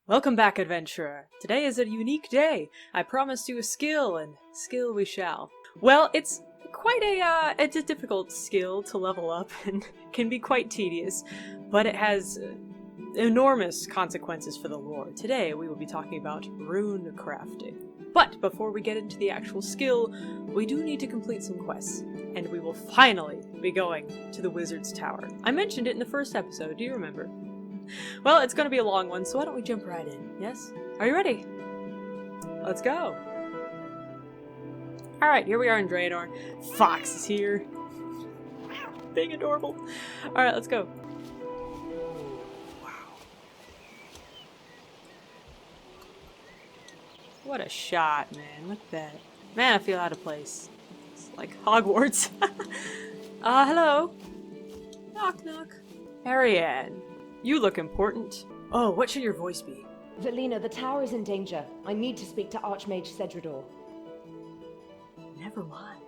Welcome back, adventurer. Today is a unique day. I promised you a skill, and skill we shall. Well, it's quite it's a difficult skill to level up and can be quite tedious, but it has enormous consequences for the lore. Today we will be talking about Runecrafting. But before we get into the actual skill, we do need to complete some quests, and we will finally be going to the Wizard's Tower. I mentioned it in the first episode, do you remember? Well, it's gonna be a long one, so why don't we jump right in, yes? Are you ready? Let's go! Alright, here we are in Cedridor. Fox is here. Being adorable. Alright, let's go. Wow. What a shot, man. Look at that. Man, I feel out of place. It's like Hogwarts. Hello? Knock, knock. Ariane. You look important. Oh, what should your voice be? Velina, the tower is in danger. I need to speak to Archmage Cedridor. Never mind.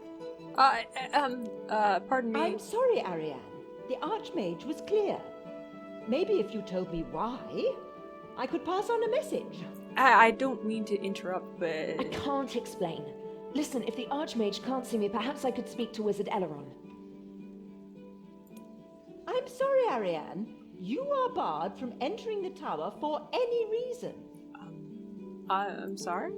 Pardon me. I'm sorry, Ariane. The Archmage was clear. Maybe if you told me why, I could pass on a message. I don't mean to interrupt, but... I can't explain. Listen, if the Archmage can't see me, perhaps I could speak to Wizard Aileron. I'm sorry, Ariane. You are barred from entering the tower for any reason. I'm sorry?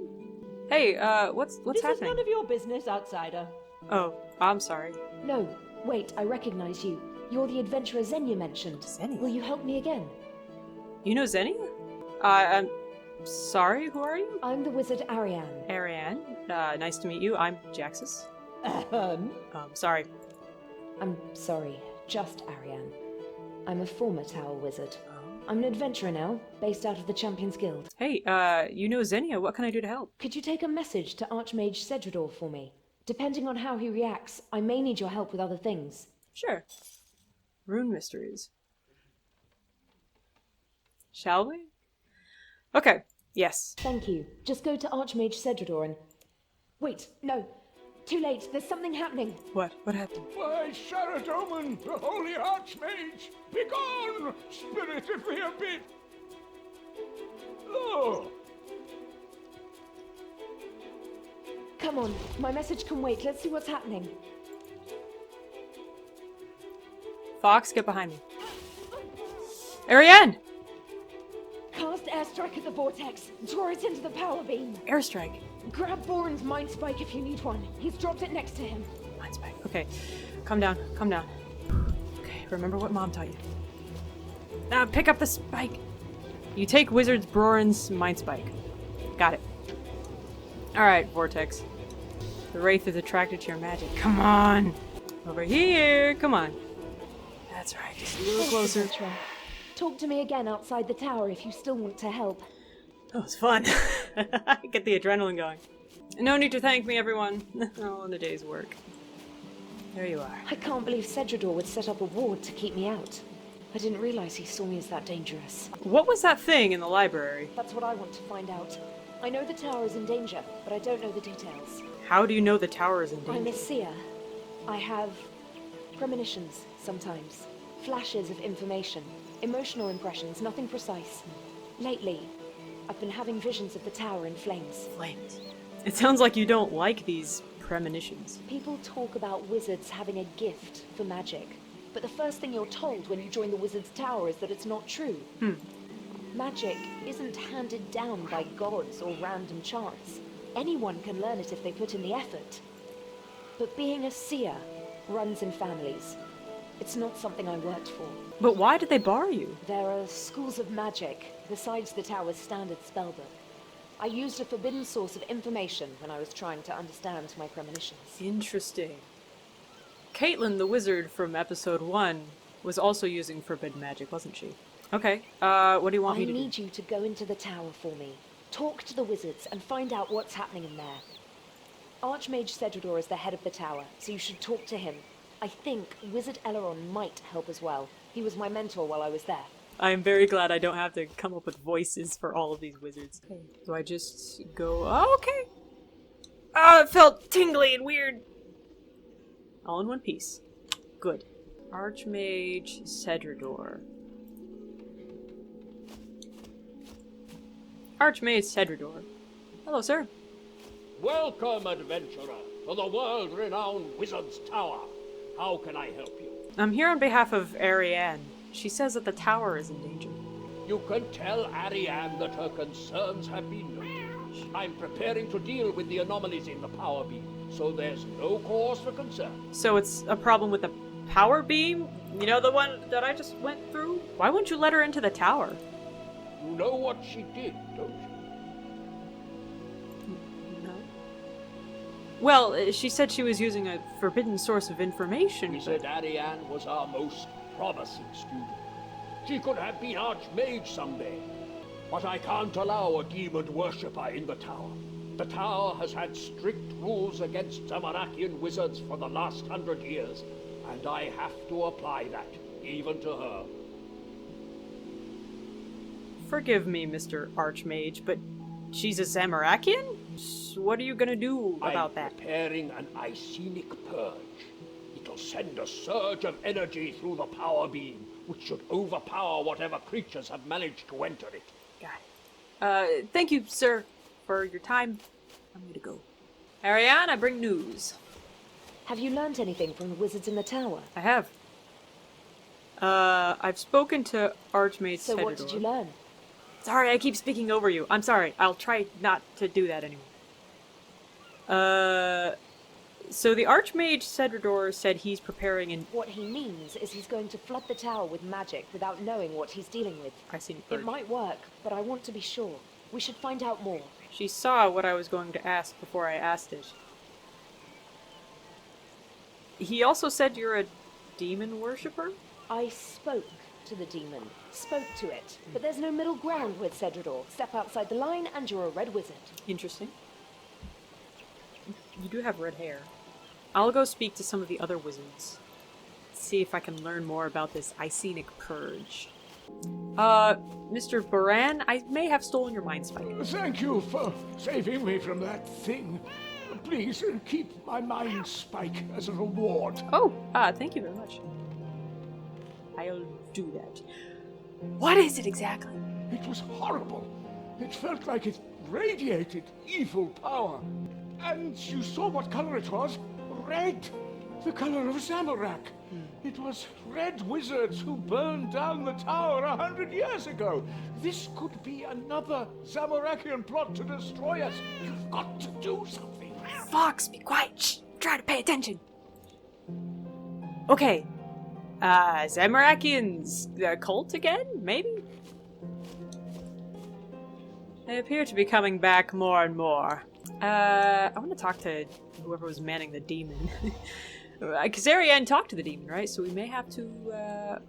Hey, what's happening? This is none of your business, outsider. Oh, I'm sorry. No, wait, I recognize you. You're the adventurer Xenia mentioned. Xenia? Will you help me again? You know Xenia? I'm sorry, who are you? I'm the wizard Ariane. Ariane. Nice to meet you. I'm Jaxus. Sorry. I'm sorry, just Ariane. I'm a former tower wizard. I'm an adventurer now, based out of the Champions Guild. Hey, you know Xenia. What can I do to help? Could you take a message to Archmage Cedridor for me? Depending on how he reacts, I may need your help with other things. Sure. Rune Mysteries. Shall we? Okay, yes. Thank you. Just go to Archmage Cedridor and... Wait, no. Too late. There's something happening. What? What happened? Why, Saradomin, the holy Archmage! Begone, spirit of the abyss! Lo! Come on, my message can wait. Let's see what's happening. Fox, get behind me. Ariane! Cast airstrike at the Vortex. Draw it into the power beam. Airstrike. Grab Boren's mind spike if you need one. He's dropped it next to him. Mind spike. Okay. Calm down. Calm down. Okay, remember what Mom taught you. Now pick up the spike. You take Wizard's Brorin's mind spike. Got it. Alright, Vortex. The Wraith is attracted to your magic. Come on! Over here! Come on. That's right. Just a little closer. Talk to me again outside the tower if you still want to help. That was fun. Get the adrenaline going. No need to thank me, everyone. All in a day's work. There you are. I can't believe Cedridor would set up a ward to keep me out. I didn't realize he saw me as that dangerous. What was that thing in the library? That's what I want to find out. I know the tower is in danger, but I don't know the details. How do you know the tower is in danger? I'm a seer. I have premonitions sometimes. Flashes of information. Emotional impressions, nothing precise. Lately, I've been having visions of the tower in flames. Flames. It sounds like you don't like these premonitions. People talk about wizards having a gift for magic, but the first thing you're told when you join the wizard's tower is that it's not true. Magic isn't handed down by gods or random chance. Anyone can learn it if they put in the effort. But being a seer runs in families. It's not something I worked for. But why did they bar you? There are schools of magic, besides the tower's standard spellbook. I used a forbidden source of information when I was trying to understand my premonitions. Interesting. Caitlin, the wizard from episode 1, was also using forbidden magic, wasn't she? Okay, what do you want me to do? I need you to go into the tower for me. Talk to the wizards and find out what's happening in there. Archmage Cedridor is the head of the tower, so you should talk to him. I think Wizard Aileron might help as well. He was my mentor while I was there. I am very glad I don't have to come up with voices for all of these wizards. Okay. Do I just go... Oh, okay! Oh, it felt tingly and weird! All in one piece. Good. Archmage Cedridor. Archmage Cedridor. Hello, sir. Welcome, adventurer, to the world-renowned Wizard's Tower. How can I help you? I'm here on behalf of Ariane. She says that the tower is in danger. You can tell Ariane that her concerns have been noted. I'm preparing to deal with the anomalies in the power beam, so there's no cause for concern. So it's a problem with the power beam? You know, the one that I just went through? Why wouldn't you let her into the tower? You know what she did, don't you? No. Well, she said she was using a forbidden source of information. We said Ariane was our most promising student. She could have been Archmage someday. But I can't allow a demon worshipper in the tower. The tower has had strict rules against Zamorakian wizards for the last 100 years, and I have to apply that, even to her. Forgive me, Mr. Archmage, but she's a Zamorakian? What are you gonna do about that? I'm preparing an Icenic purge. It'll send a surge of energy through the power beam, which should overpower whatever creatures have managed to enter it. Got it. Thank you, sir, for your time. I'm gonna go. Ariane, I bring news. Have you learnt anything from the wizards in the tower? I have. I've spoken to Archmage So Cedridor. what did you learn? Sorry, I keep speaking over you. I'm sorry. I'll try not to do that anymore. So the Archmage Cedridor said he's preparing an... What he means is he's going to flood the tower with magic without knowing what he's dealing with. I see. It might work, but I want to be sure. We should find out more. She saw what I was going to ask before I asked it. He also said you're a demon worshipper? I spoke to the demon. Spoke to it. But there's no middle ground with Cedridor. Step outside the line and you're a red wizard. Interesting. You do have red hair. I'll go speak to some of the other wizards. See if I can learn more about this Icenic purge. Mr. Baran, I may have stolen your mind spike. Thank you for saving me from that thing. Please keep my mind spike as a reward. Oh, thank you very much. I'll do that. What is it exactly? It was horrible. It felt like it radiated evil power. And you saw what color it was? Red. The color of Zamorak. It was red wizards who burned down the tower 100 years ago. This could be another Zamorakian plot to destroy us. You've got to do something. Fox, be quiet. Shh. Try to pay attention. Okay. Zamorakians, the cult again? Maybe? They appear to be coming back more and more. I want to talk to whoever was manning the demon. Because Ariane talked to the demon, right? So we may have to,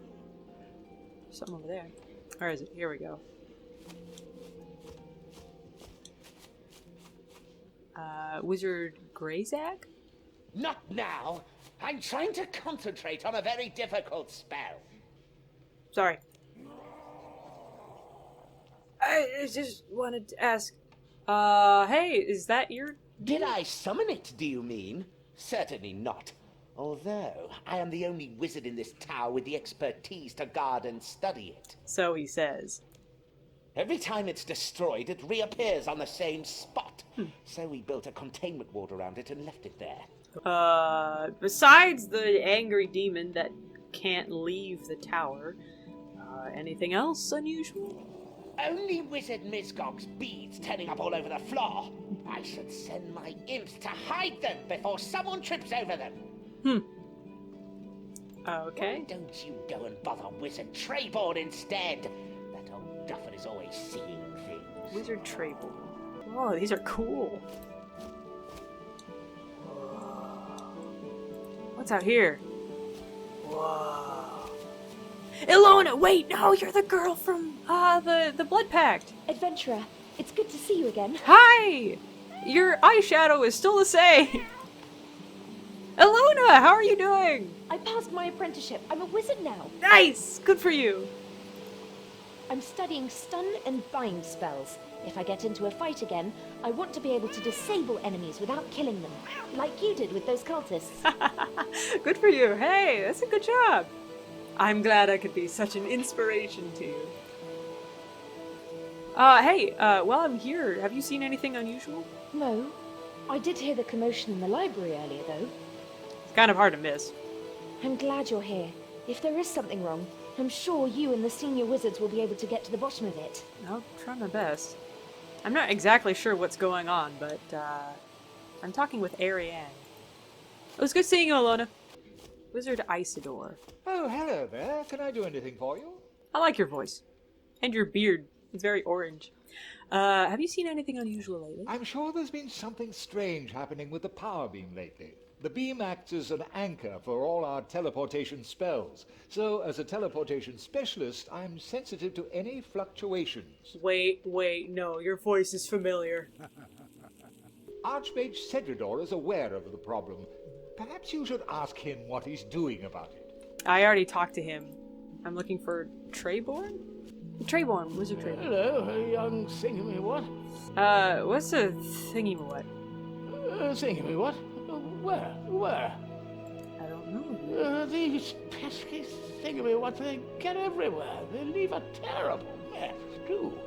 something over there. Where is it? Here we go. Wizard Greyzag? Not now. I'm trying to concentrate on a very difficult spell. Sorry. I just wanted to ask, hey, is that your... Did I summon it, do you mean? Certainly not. Although, I am the only wizard in this tower with the expertise to guard and study it. So he says. Every time it's destroyed, it reappears on the same spot. So we built a containment ward around it and left it there. Besides the angry demon that can't leave the tower, anything else unusual? Only Wizard Mizgog's beads turning up all over the floor. I should send my imps to hide them before someone trips over them. Okay. Why don't you go and bother Wizard Trayborn instead? That old duffer is always seeing things. Wizard Trayborn. Oh, these are cool. What's out here? Whoa. Ilona, wait! No, you're the girl from, the Blood Pact. Adventurer, it's good to see you again. Hi! Your eyeshadow is still the same. Ilona, how are you doing? I passed my apprenticeship. I'm a wizard now. Nice! Good for you. I'm studying stun and bind spells. If I get into a fight again, I want to be able to disable enemies without killing them, like you did with those cultists. Good for you. Hey, that's a good job. I'm glad I could be such an inspiration to you. Hey, while I'm here, have you seen anything unusual? No. I did hear the commotion in the library earlier, though. It's kind of hard to miss. I'm glad you're here. If there is something wrong, I'm sure you and the senior wizards will be able to get to the bottom of it. I'll try my best. I'm not exactly sure what's going on, but, I'm talking with Ariane. It was good seeing you, Alona. Wizard Cedridor. Oh, hello there. Can I do anything for you? I like your voice. And your beard. It's very orange. Have you seen anything unusual lately? I'm sure there's been something strange happening with the power beam lately. The beam acts as an anchor for all our teleportation spells. So, as a teleportation specialist, I'm sensitive to any fluctuations. Wait, no, your voice is familiar. Archmage Cedridor is aware of the problem. Perhaps you should ask him what he's doing about it. I already talked to him. I'm looking for Treyborn? Treyborn, Wizard Treyborn. Hello, young thingamy-what? What's a thingy-what? Thingamy-what? Where? I don't know. These pesky thingamy-what, they get everywhere. They leave a terrible mess, too.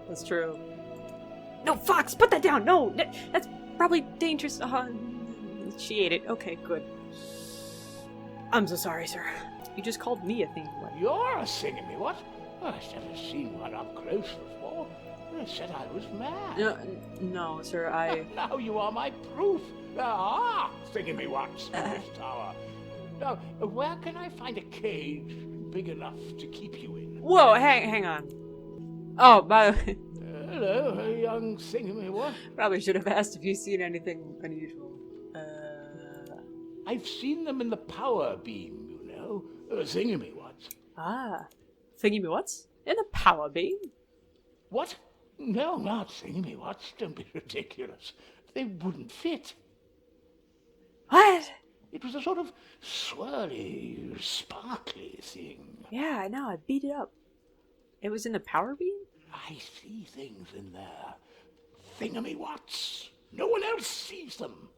That's true. No, Fox, put that down! No! That's probably dangerous. She ate it. Okay, good. I'm so sorry, sir. You just called me a thingy-what. You're a thingamy-what? I've never seen one up close before. They said I was mad. No, sir, Now you are my proof. There are thingamywhats in this tower. Now, where can I find a cage big enough to keep you in? Whoa, hang on. Oh, by the way, Hello, young thingamywhat. probably should have asked if you've seen anything unusual. I've seen them in the power beam, you know. Thingamywhats. Thingy-me-what's? In the power beam? What? No, not thingamywhats. Don't be ridiculous. They wouldn't fit. What? It was a sort of swirly, sparkly thing. Yeah, I know, I beat it up. It was in the power beam? I see things in there. Thingamywhats. No one else sees them.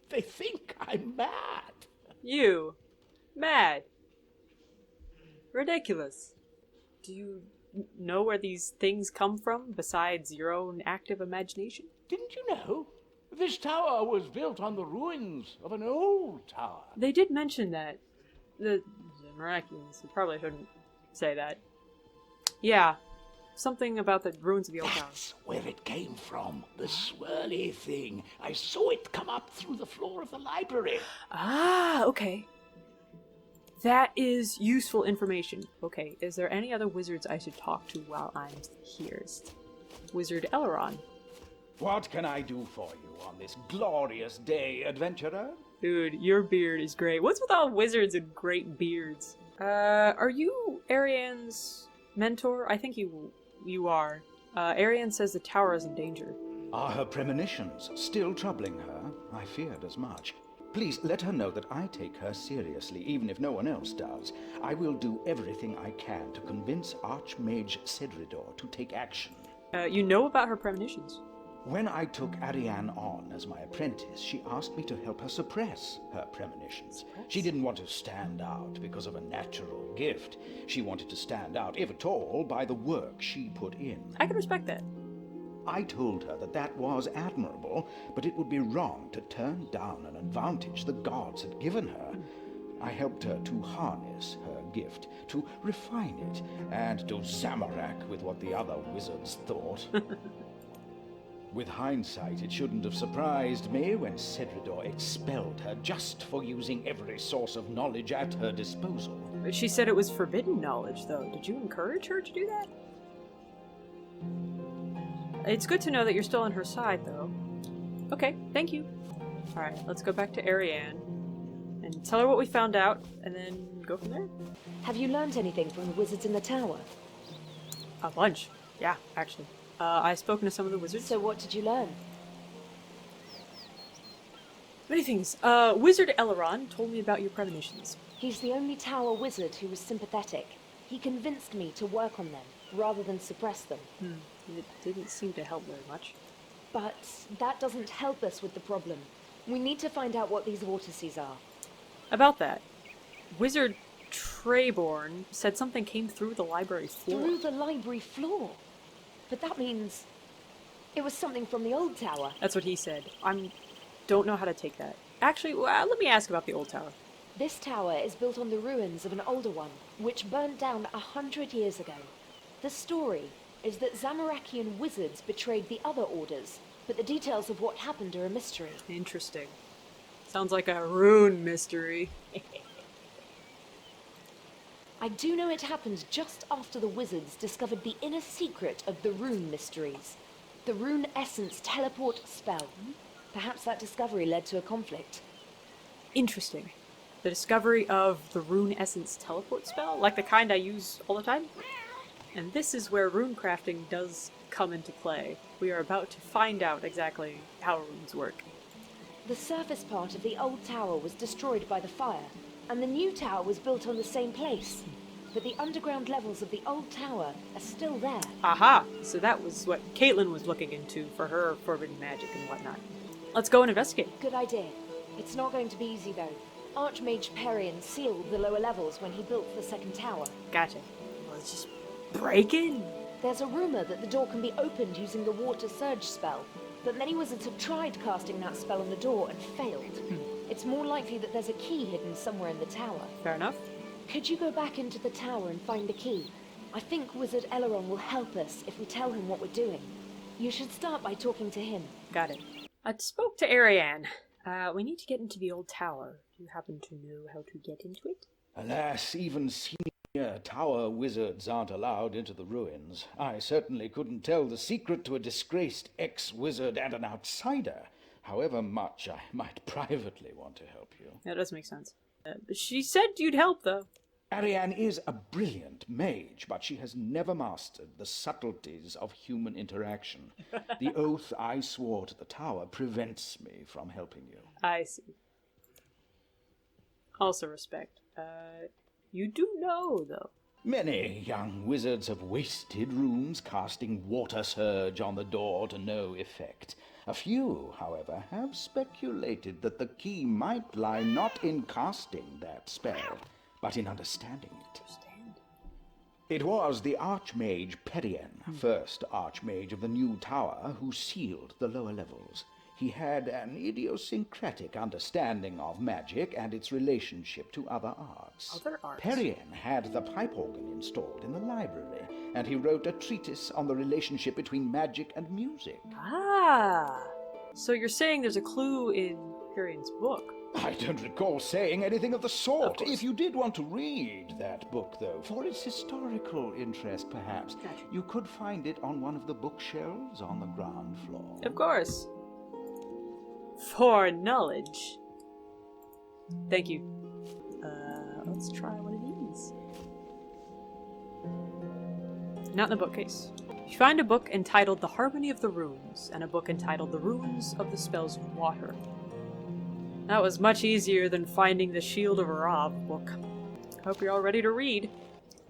They think I'm mad. You. Mad. Ridiculous. Do you know where these things come from, besides your own active imagination? Didn't you know? This tower was built on the ruins of an old tower. They did mention that. The Zamorakians. You probably shouldn't say that. Yeah. Something about the ruins of the old tower. That's where it came from. The swirly thing. I saw it come up through the floor of the library. Ah, okay. That is useful information. Okay, is there any other wizards I should talk to while I'm here? Wizard Aileron. What can I do for you on this glorious day, adventurer? Dude, your beard is great. What's with all wizards and great beards? Are you Ariane's mentor? I think you are. Ariane says the tower is in danger. Are her premonitions still troubling her? I feared as much. Please let her know that I take her seriously, even if no one else does. I will do everything I can to convince Archmage Cedridor to take action. You know about her premonitions? When I took Ariane on as my apprentice, she asked me to help her suppress her premonitions. She didn't want to stand out because of a natural gift. She wanted to stand out, if at all, by the work she put in. I can respect that. I told her that that was admirable, but it would be wrong to turn down an advantage the gods had given her. I helped her to harness her gift, to refine it, and to Zamorak with what the other wizards thought. With hindsight, it shouldn't have surprised me when Cedridor expelled her just for using every source of knowledge at her disposal. But she said it was forbidden knowledge, though. Did you encourage her to do that? It's good to know that you're still on her side, though. Okay, thank you. Alright, let's go back to Ariane and tell her what we found out, and then go from there. Have you learned anything from the wizards in the tower? A bunch. Yeah, actually. I've spoken to some of the wizards. So what did you learn? Many things. Wizard Aileron told me about your premonitions. He's the only tower wizard who was sympathetic. He convinced me to work on them, rather than suppress them. It didn't seem to help very much. But that doesn't help us with the problem. We need to find out what these vortices are. About that, Wizard Trayborn said something came through the library floor. Through the library floor? But that means it was something from the old tower. That's what he said. Don't know how to take that. Actually, let me ask about the old tower. This tower is built on the ruins of an older one, which burned down 100 years ago. The story is that Zamorakian wizards betrayed the other orders, but the details of what happened are a mystery. Interesting. Sounds like a Rune Mystery. I do know it happened just after the wizards discovered the inner secret of the Rune Mysteries. The Rune Essence teleport spell. Perhaps that discovery led to a conflict. Interesting. The discovery of the Rune Essence teleport spell? Like the kind I use all the time? And this is where runecrafting does come into play. We are about to find out exactly how runes work. The surface part of the old tower was destroyed by the fire, and the new tower was built on the same place. But the underground levels of the old tower are still there. Aha! So that was what Caitlin was looking into for her forbidden magic and whatnot. Let's go and investigate. Good idea. It's not going to be easy though. Archmage Ariane sealed the lower levels when he built the second tower. Gotcha. Let's just break in. There's a rumor that the door can be opened using the water surge spell, but many wizards have tried casting that spell on the door and failed. It's more likely that there's a key hidden somewhere in the tower. Fair enough. Could you go back into the tower and find the key? I think Wizard Aileron will help us if we tell him what we're doing. You should start by talking to him. Got it. I spoke to Ariane. We need to get into the old tower. Do you happen to know how to get into it? Alas, even senior tower wizards aren't allowed into the ruins. I certainly couldn't tell the secret to a disgraced ex-wizard and an outsider, however much I might privately want to help you. That does make sense. She said you'd help, though. Ariane is a brilliant mage, but she has never mastered the subtleties of human interaction. The oath I swore to the tower prevents me from helping you. I see. Also respect. You do know, though. Many young wizards have wasted runes casting water surge on the door to no effect. A few, however, have speculated that the key might lie not in casting that spell, but in understanding it. It was the Archmage Ariane, first Archmage of the new tower, who sealed the lower levels. He had an idiosyncratic understanding of magic and its relationship to other arts. Other arts? Ariane had the pipe organ installed in the library, and he wrote a treatise on the relationship between magic and music. Ah! So you're saying there's a clue in Ariane's book? I don't recall saying anything of the sort. If you did want to read that book, though, for its historical interest, perhaps, Gotcha. you could find it on one of the bookshelves on the ground floor. Of course. For knowledge. Thank you. Let's try one of these. Not in the bookcase. You find a book entitled The Harmony of the Runes, and a book entitled The Runes of the Spells of Water. That was much easier than finding the Shield of Rob book. Hope you're all ready to read.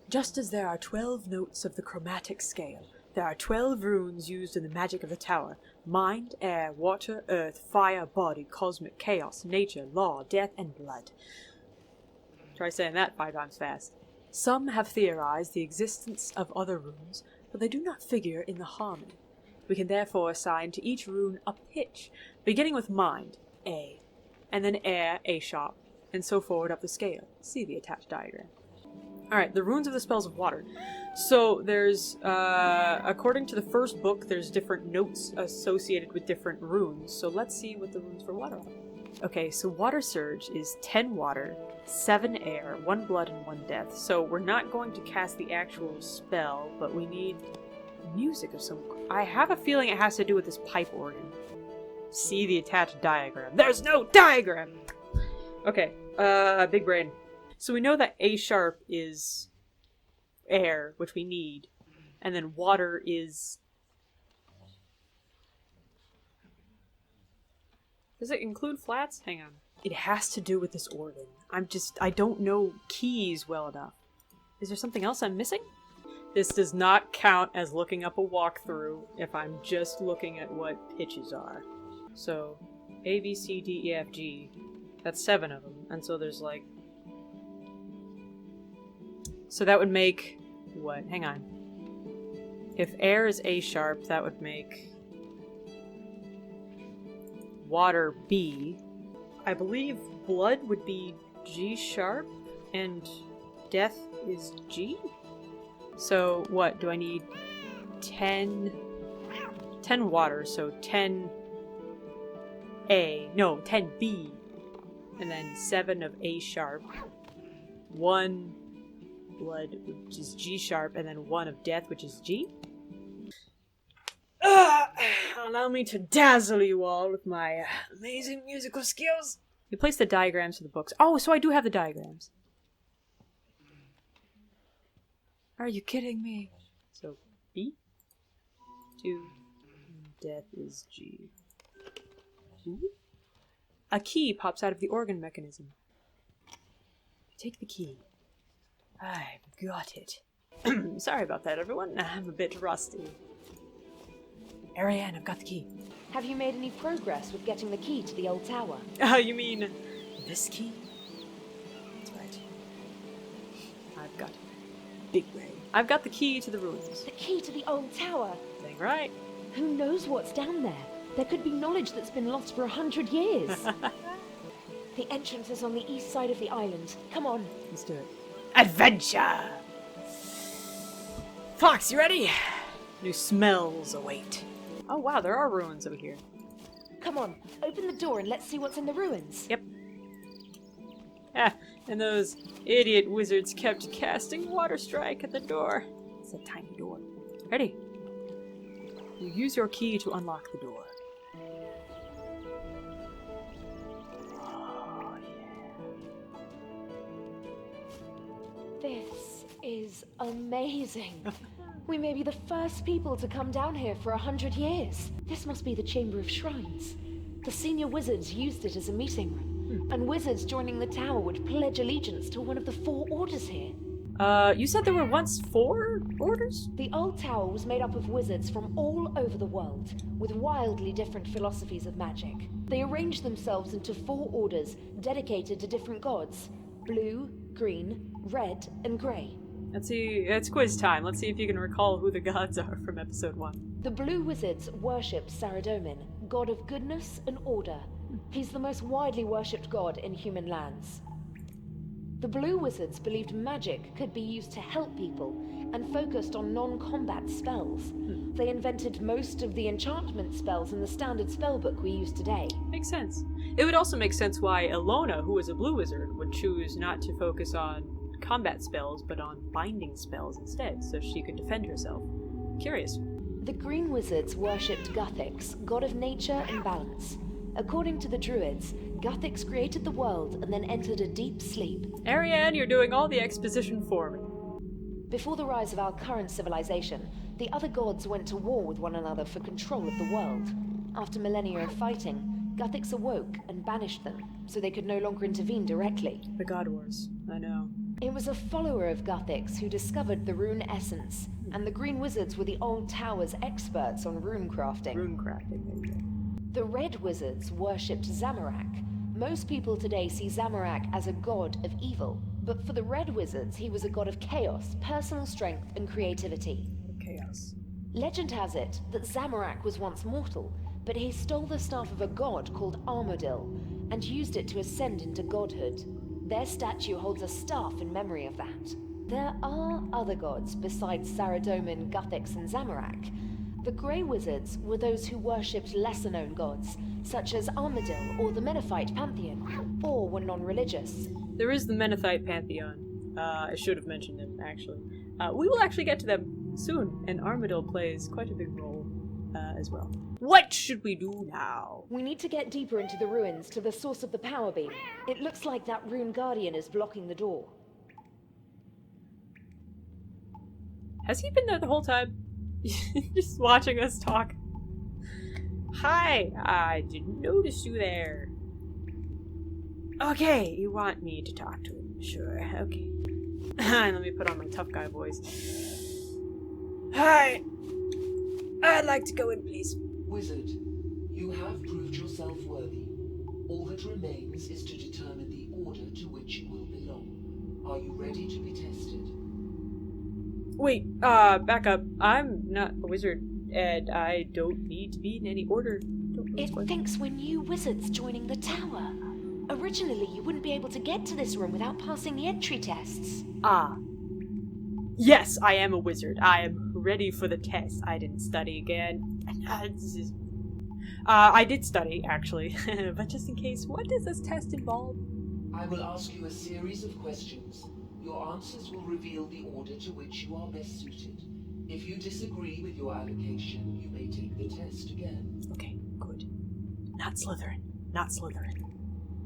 Just as there are 12 notes of the chromatic scale, there are 12 runes used in the magic of the tower. Mind, air, water, earth, fire, body, cosmic, chaos, nature, law, death, and blood. Try saying that 5 times fast. Some have theorized the existence of other runes, but they do not figure in the harmony. We can therefore assign to each rune a pitch, beginning with mind, A, and then air, A sharp, and so forward up the scale. See the attached diagram. Alright, the runes of the spells of water. So there's, according to the first book, there's different notes associated with different runes. So let's see what the runes for water are. Okay, so water surge is 10 water, 7 air, 1 blood, and 1 death. So we're not going to cast the actual spell, but we need music of some... I have a feeling it has to do with this pipe organ. See the attached diagram. There's no diagram! Okay, big brain. So we know that A sharp is air, which we need, and then water is... Does it include flats? Hang on. It has to do with this organ. I don't know keys well enough. Is there something else I'm missing? This does not count as looking up a walkthrough if I'm just looking at what pitches are. So, A, B, C, D, E, F, G. That's 7 of them, and so there's like... So that would make... what? Hang on. If air is A sharp, that would make... water B. I believe blood would be G sharp, and death is G? So what? Do I need 10 water, so 10 A. No, 10 B. And then 7 of A sharp. 1 blood, which is G sharp, and then 1 of death, which is G. Allow me to dazzle you all with my amazing musical skills. You place the diagrams for the books. Oh, so I do have the diagrams. Are you kidding me? So B, 2, death is G. Ooh. A key pops out of the organ mechanism. Take the key. I've got it. Sorry about that, everyone. I'm a bit rusty. Ariane, I've got the key. Have you made any progress with getting the key to the old tower? Oh, you mean this key? That's right. I've got big brain. I've got the key to the ruins. The key to the old tower? Dang right. Who knows what's down there? There could be knowledge that's been lost for 100 years. The entrance is on the east side of the island. Come on. Let's do it. Adventure! Fox, you ready? New smells await. Oh wow, there are ruins over here. Come on, open the door and let's see what's in the ruins. Yep. Ah, and those idiot wizards kept casting water strike at the door. It's a tiny door. Ready? You use your key to unlock the door. Oh, yeah. This is amazing. We may be the first people to come down here for 100 years. This must be the Chamber of Shrines. The senior wizards used it as a meeting room, and wizards joining the tower would pledge allegiance to one of the 4 orders here. You said there were once 4 orders? The old tower was made up of wizards from all over the world, with wildly different philosophies of magic. They arranged themselves into 4 orders dedicated to different gods: blue, green, red, and grey. Let's see, it's quiz time. Let's see if you can recall who the gods are from episode 1. The blue wizards worshipped Saradomin, god of goodness and order. He's the most widely worshipped god in human lands. The blue wizards believed magic could be used to help people and focused on non-combat spells. They invented most of the enchantment spells in the standard spellbook we use today. Makes sense. It would also make sense why Ilona, who was a blue wizard, would choose not to focus on combat spells, but on binding spells instead, so she could defend herself. Curious. The green wizards worshipped Guthix, god of nature and balance. According to the druids, Guthix created the world and then entered a deep sleep. Ariane, you're doing all the exposition for me. Before the rise of our current civilization, the other gods went to war with one another for control of the world. After millennia of fighting, Guthix awoke and banished them, so they could no longer intervene directly. The God Wars, I know. It was a follower of Guthix who discovered the rune essence, and the green wizards were the old tower's experts on runecrafting. Runecrafting, there you go. The red wizards worshipped Zamorak. Most people today see Zamorak as a god of evil, but for the red wizards, he was a god of chaos, personal strength, and creativity. Chaos. Legend has it that Zamorak was once mortal, but he stole the staff of a god called Armadil and used it to ascend into godhood. Their statue holds a staff in memory of that. There are other gods besides Saradomin, Guthix, and Zamorak. The Grey Wizards were those who worshipped lesser-known gods, such as Armadil or the Menethite pantheon, or were non-religious. There is the Menethite pantheon. I should have mentioned them, actually. We will actually get to them soon, and Armadil plays quite a big role as well. What should we do now? We need to get deeper into the ruins to the source of the power beam. It looks like that rune guardian is blocking the door. Has he been there the whole time? Just watching us talk. Hi, I didn't notice you there. Okay, you want me to talk to him? Sure, okay. Let me put on my tough guy voice. Hi, I'd like to go in, please. Wizard, you have proved yourself worthy. All that remains is to determine the order to which you will belong. Are you ready to be tested? Wait, back up. I'm not a wizard, and I don't need to be in any order. It thinks we're new wizards joining the tower. Originally, you wouldn't be able to get to this room without passing the entry tests. Ah. Yes, I am a wizard. I am ready for the test. I didn't study again. I did study, actually. But just in case, what does this test involve? I will ask you a series of questions. Your answers will reveal the order to which you are best suited. If you disagree with your allocation, you may take the test again. Okay, good. Not Slytherin. Not Slytherin.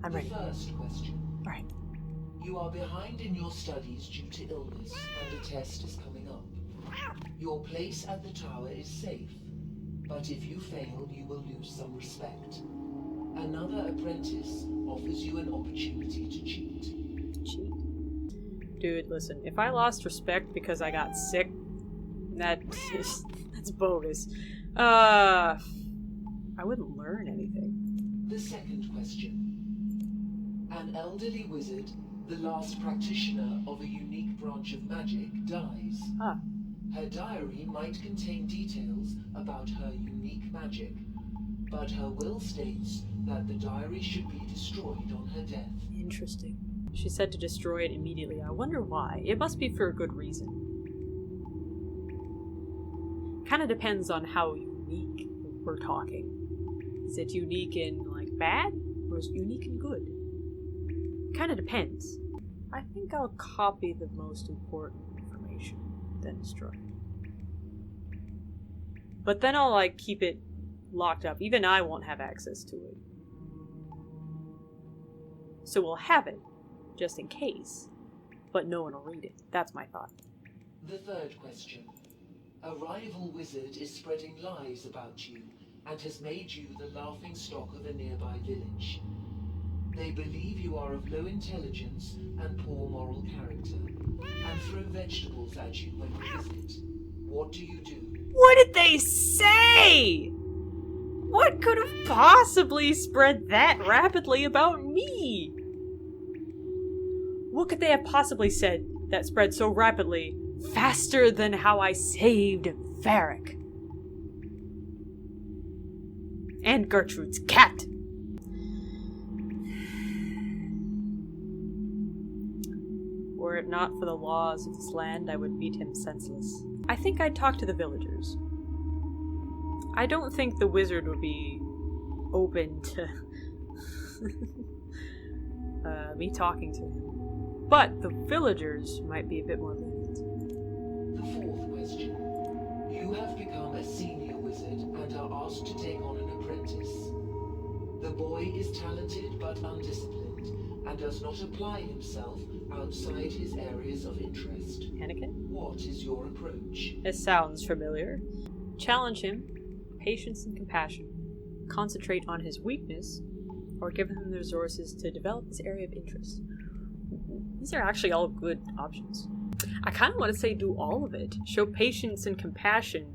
I'm ready. The first question. Alright. You are behind in your studies due to illness, and a test is coming up. Your place at the tower is safe, but if you fail, you will lose some respect. Another apprentice offers you an opportunity to cheat. Cheat? Dude, listen, if I lost respect because I got sick, that's bogus. I wouldn't learn anything. The second question. An elderly wizard, the last practitioner of a unique branch of magic, dies. Ah. Her diary might contain details about her unique magic, but her will states that the diary should be destroyed on her death. Interesting. She said to destroy it immediately. I wonder why. It must be for a good reason. Kinda depends on how unique we're talking. Is it unique in, like, bad? Or is it unique in good? Kinda depends. I think I'll copy the most important information, then destroy it. But then I'll, like, keep it locked up. Even I won't have access to it. So we'll have it, just in case. But no one will read it. That's my thought. The third question. A rival wizard is spreading lies about you and has made you the laughing stock of a nearby village. They believe you are of low intelligence and poor moral character, and throw vegetables at you when you visit. What do you do? What did they say? What could have possibly spread that rapidly about me? What could they have possibly said that spread so rapidly, faster than how I saved Varric? And Gertrude's cat. Were it not for the laws of this land, I would beat him senseless. I think I'd talk to the villagers. I don't think the wizard would be open to me talking to him. But the villagers might be a bit more lenient. The fourth question. You have become a senior wizard and are asked to take on an apprentice. The boy is talented but undisciplined and does not apply himself outside his areas of interest. Anakin? What is your approach? This sounds familiar. Challenge him, patience and compassion. Concentrate on his weakness, or give him the resources to develop his area of interest. These are actually all good options. I kind of want to say do all of it. Show patience and compassion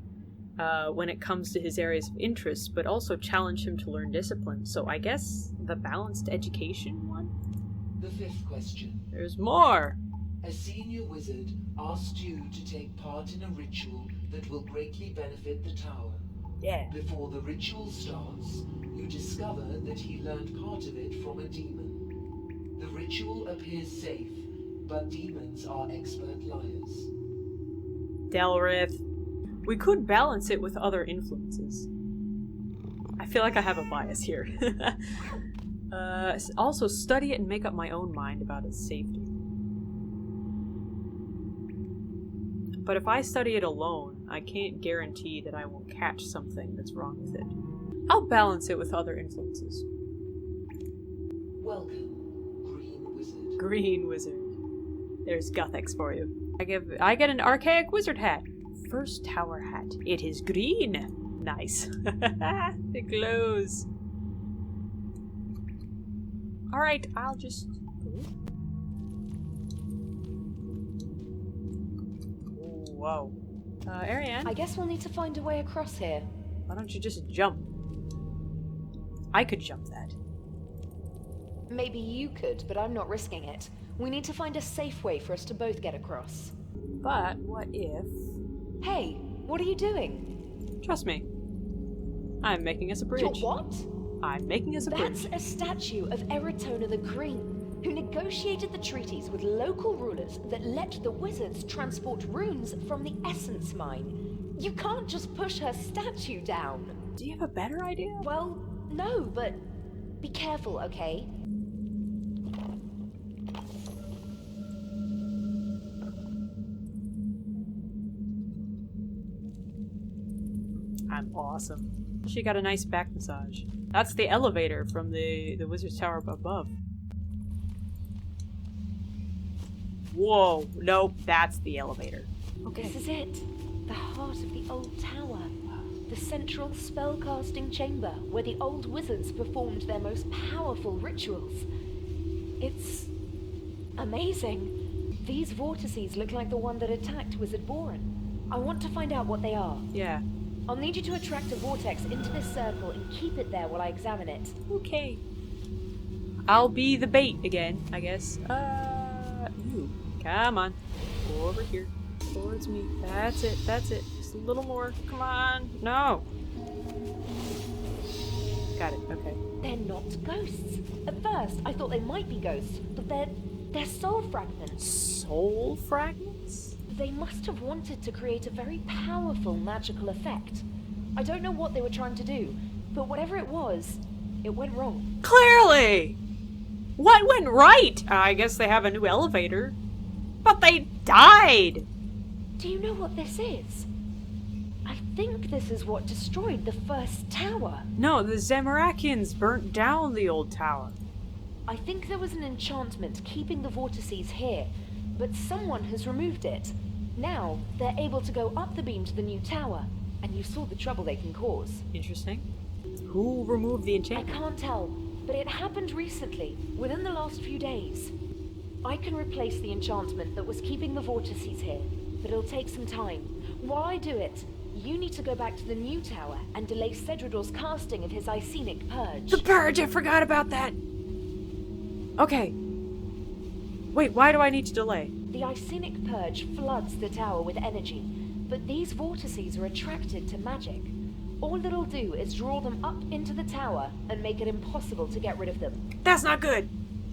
when it comes to his areas of interest, but also challenge him to learn discipline. So I guess the balanced education one? The fifth question. There's more! A senior wizard asked you to take part in a ritual that will greatly benefit the tower. Yeah. Before the ritual starts, you discover that he learned part of it from a demon. The ritual appears safe, but demons are expert liars. Delrith. We could balance it with other influences. I feel like I have a bias here. Also, study it and make up my own mind about its safety. But if I study it alone, I can't guarantee that I won't catch something that's wrong with it. I'll balance it with other influences. Welcome, Green Wizard. Green Wizard. There's Gothex for you. I get an archaic wizard hat. First tower hat. It is green. Nice. It glows. Alright, I'll just... Whoa. Ariane? I guess we'll need to find a way across here. Why don't you just jump? I could jump that. Maybe you could, but I'm not risking it. We need to find a safe way for us to both get across. But what if... Hey, what are you doing? Trust me. I'm making us a bridge. You're what? I'm making us a That's bridge. a statue of Eratona the Green, who negotiated the treaties with local rulers that let the wizards transport runes from the Essence Mine. You can't just push her statue down. Do you have a better idea? Well, no, but be careful, okay? I'm awesome. She got a nice back massage. That's the elevator from the wizard's tower above. Whoa, nope, that's the elevator. Okay. This is it. The heart of the old tower. The central spellcasting chamber where the old wizards performed their most powerful rituals. It's amazing. These vortices look like the one that attacked Wizard Boren. I want to find out what they are. Yeah. I'll need you to attract a vortex into this circle and keep it there while I examine it. Okay. I'll be the bait again, I guess. You. Come on. Over here. Towards me. That's it. That's it. Just a little more. Come on. No. Got it. Okay. They're not ghosts. At first, I thought they might be ghosts, but they're soul fragments. Soul fragments? They must have wanted to create a very powerful magical effect. I don't know what they were trying to do, but whatever it was, it went wrong. Clearly! What went right? I guess they have a new elevator. But they died! Do you know what this is? I think this is what destroyed the first tower. No, the Zamorakians burnt down the old tower. I think there was an enchantment keeping the vortices here, but someone has removed it. Now, they're able to go up the beam to the new tower, and you saw the trouble they can cause. Interesting. Who removed the I enchantment? can't tell, but it happened recently, within the last few days. I can replace the enchantment that was keeping the vortices here, but it'll take some time. While I do it, you need to go back to the new tower and delay Cedridor's casting of his Icenic Purge. The purge! I forgot about that! Okay. Wait, why do I need to delay? The Icenic Purge floods the tower with energy, but these vortices are attracted to magic. All it'll do is draw them up into the tower and make it impossible to get rid of them. That's not good!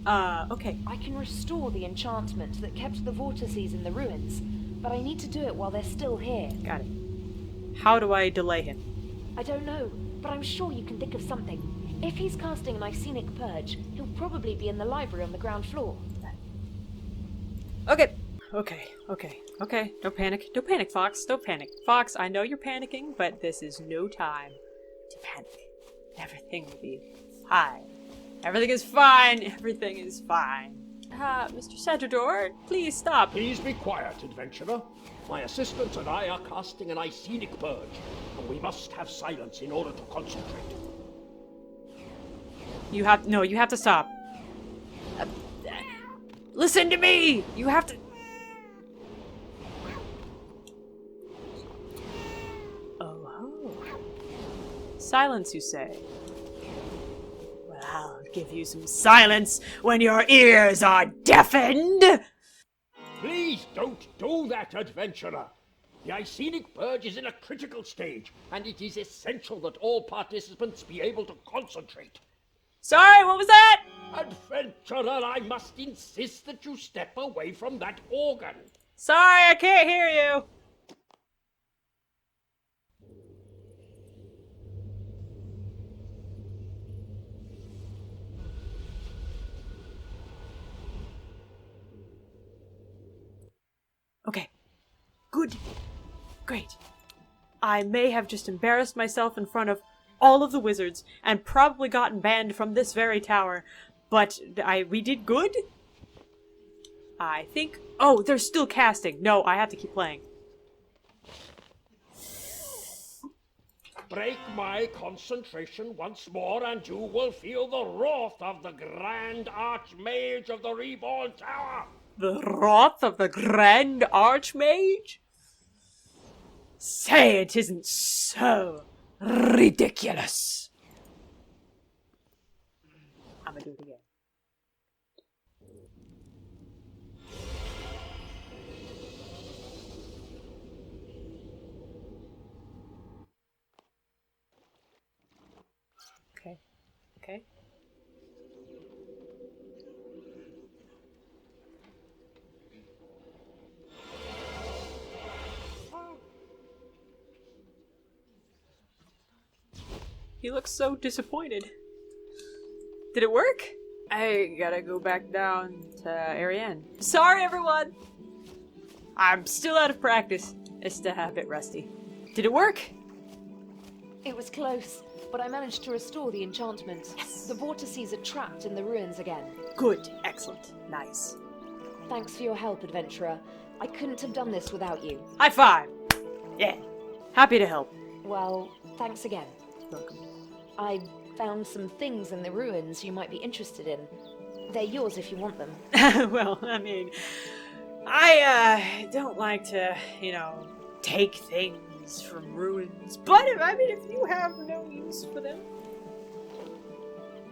Okay. I can restore the enchantment that kept the vortices in the ruins, but I need to do it while they're still here. Got it. How do I delay him? I don't know, but I'm sure you can think of something. If he's casting an Icenic Purge, he'll probably be in the library on the ground floor. Okay. Okay. Don't panic. Don't panic, Fox. Don't panic. Fox, I know you're panicking, but this is no time to panic. Everything will be fine. Everything is fine. Everything is fine. Mr. Cedridor, please stop. Please be quiet, adventurer. My assistant and I are casting an Icenic Purge, and we must have silence in order to concentrate. You have to stop. Listen to me! You have to... Oh. Silence, you say? Well, I'll give you some silence when your ears are deafened! Please don't do that, adventurer. The Icenic Purge is in a critical stage, and it is essential that all participants be able to concentrate. Sorry, what was that? Adventurer, I must insist that you step away from that organ. Sorry, I can't hear you. Okay. Good. Great. I may have just embarrassed myself in front of all of the wizards and probably gotten banned from this very tower, but we did good? I think... Oh, they're still casting. No, I have to keep playing. Break my concentration once more, and you will feel the wrath of the Grand Archmage of the Reborn Tower. The wrath of the Grand Archmage? Say it isn't so ridiculous. I'm gonna do it again. Okay. Okay. He looks so disappointed. Did it work? I gotta go back down to Ariane. Sorry, everyone! I'm still out of practice. It's a bit rusty. Did it work? It was close, but I managed to restore the enchantment. Yes! The vortices are trapped in the ruins again. Good. Excellent. Nice. Thanks for your help, adventurer. I couldn't have done this without you. High five! Yeah. Happy to help. Well, thanks again. Welcome. I found some things in the ruins you might be interested in. They're yours if you want them. Well, I mean, I don't like to, take things from ruins, but if you have no use for them.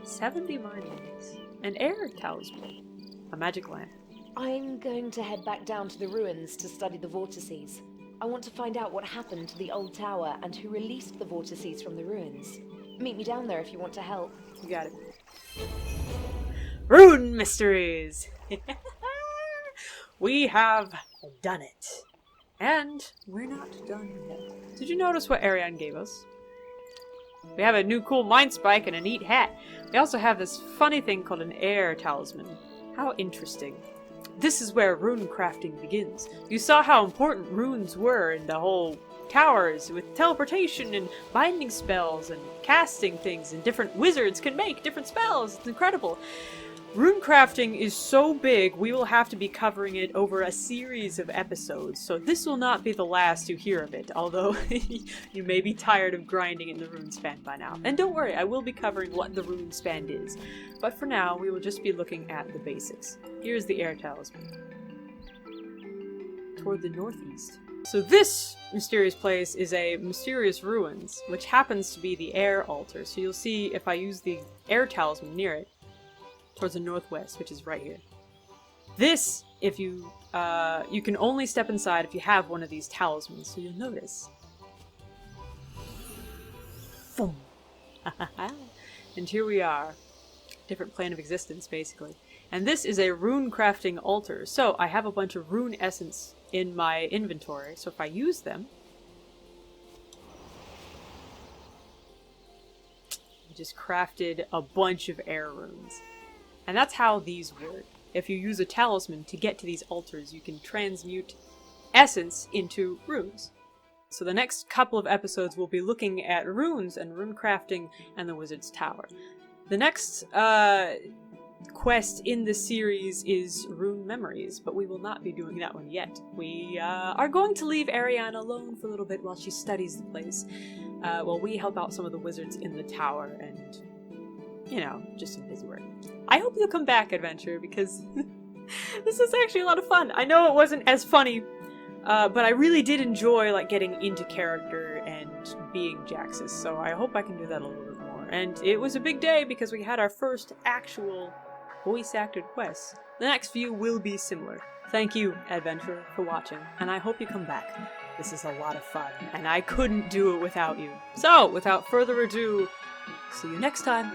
70 minings. An air talisman. A magic lamp. I'm going to head back down to the ruins to study the vortices. I want to find out what happened to the old tower and who released the vortices from the ruins. Meet me down there if you want to help. You got it. Rune Mysteries! We have done it. And we're not done yet. Did you notice what Ariane gave us? We have a new cool mind spike and a neat hat. We also have this funny thing called an air talisman. How interesting. This is where runecrafting begins. You saw how important runes were in the whole towers with teleportation and binding spells and casting things, and different wizards can make different spells. It's incredible. Runecrafting is so big, we will have to be covering it over a series of episodes, so this will not be the last you hear of it, although you may be tired of grinding in the runespan by now. And don't worry, I will be covering what the runespan is, but for now we will just be looking at the basics. Here's the air talisman. Toward the northeast. So this mysterious place is a mysterious ruins, which happens to be the air altar, so you'll see if I use the air talisman near it, towards the northwest, which is right here. This, if you can only step inside if you have one of these talismans, so you'll notice. Boom. And here we are. Different plane of existence, basically. And this is a rune crafting altar, so I have a bunch of rune essence in my inventory, so if I use them, I just crafted a bunch of air runes. And that's how these work. If you use a talisman to get to these altars, you can transmute essence into runes. So the next couple of episodes we'll be looking at runes and rune crafting and the Wizard's Tower. The next quest in the series is Rune Memories, but we will not be doing that one yet. We are going to leave Ariane alone for a little bit while she studies the place, while we help out some of the wizards in the tower and, just some busy work. I hope you'll come back, adventurer, because this is actually a lot of fun. I know it wasn't as funny, but I really did enjoy getting into character and being Jaxus, so I hope I can do that a little bit more. And it was a big day because we had our first actual voice-acted quest. The next few will be similar. Thank you, adventurer, for watching, and I hope you come back. This is a lot of fun, and I couldn't do it without you. So, without further ado, see you next time.